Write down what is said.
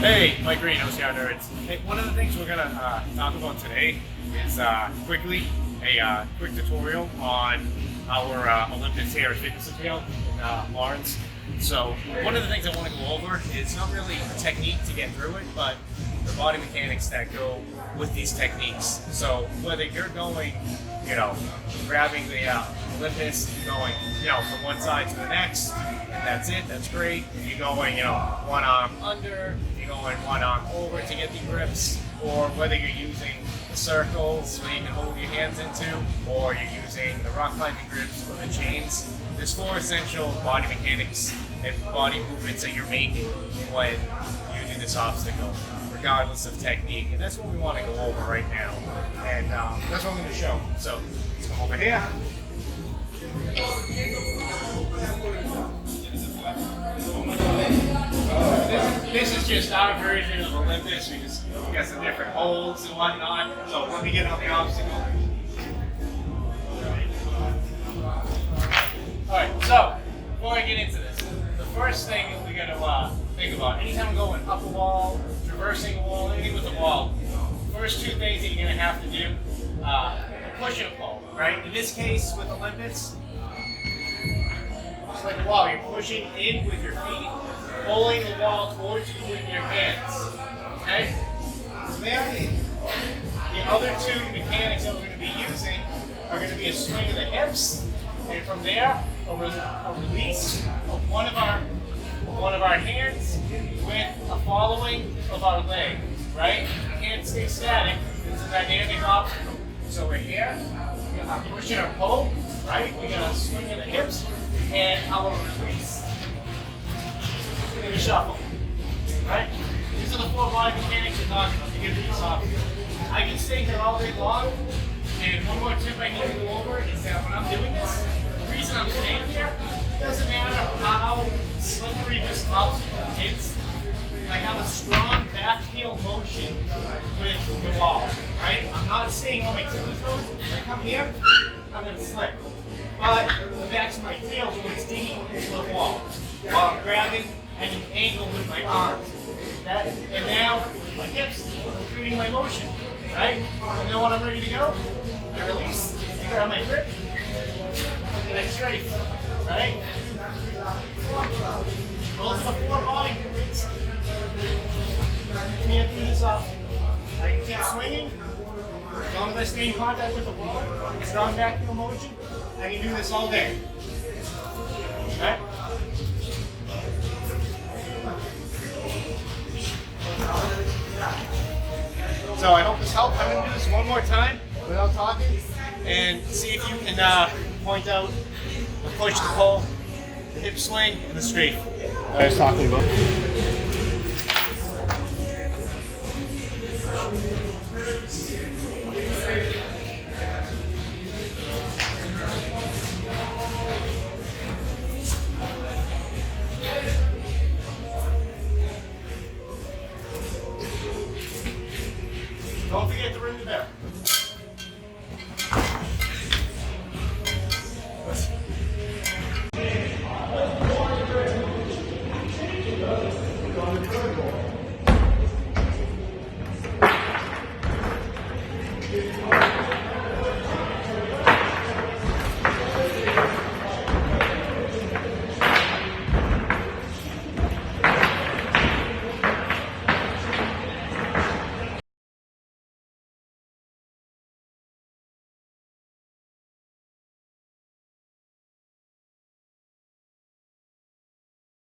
Hey, Mike Green, OCR nerds. Hey, one of the things we're gonna talk about today is quickly a quick tutorial on our Olympus here at Fitness Appeal in Lawrence. So one of the things I want to go over is not really the technique to get through it, but the body mechanics that go with these techniques. So whether you're going, grabbing the Olympus, you're going, from one side to the next, and that's it, that's great. You're going, one arm under, you're going one arm over to get the grips, or whether you're using the circles where you can hold your hands into, or you're using the rock climbing grips or the chains. There's 4 essential body mechanics and body movements that you're making when you do this obstacle, regardless of technique. And that's what we want to go over right now. And that's what I'm going to show. So let's come over here. This is just our version of Olympus. We just got some different holds and whatnot. So let me get on the obstacle. Alright, so before I get into this, the first thing we got to think about, anytime I'm going up a wall, traversing a wall, anything with a wall, first 2 things that you're going to have to do, push and pull, right? In this case with Olympus, it's like a wall. You're pushing in with your feet, pulling the wall towards you with your hands. Okay? So then, the other 2 mechanics that we're going to be using are going to be a swing of the hips, and from there, a release of one of our hands with a following of our leg. Right? You can't stay static. It's a dynamic obstacle. So we're here, I'm pushing or pull, right? We're going to swing of the hips, and our release. And a shuffle. Right? These are the 4 body mechanics we're talking about to get these off. I can stay here all day long, and one more tip I need to go over is that when I'm doing this, the reason I'm staying here, it doesn't matter how slippery this obstacle is. I have a strong back heel motion with the wall, right? I'm not staying on my tippy toes. If I come here, I'm going to slip. But the backs of my tail is digging into the wall while I'm grabbing at an angle with my arms. And now my hips are creating my motion, right? And then when I'm ready to go, I release, I grab my grip, and I strafe, right? Those are the 4 body movements. Can't do this off. I can keep swinging. As long as I stay in contact with the wall, strong back heel motion, I can do this all day. Okay? So I hope this helped. I'm going to do this one more time without talking and see if you can point out the push, the pull, the hip swing, and the strafe I was talking about.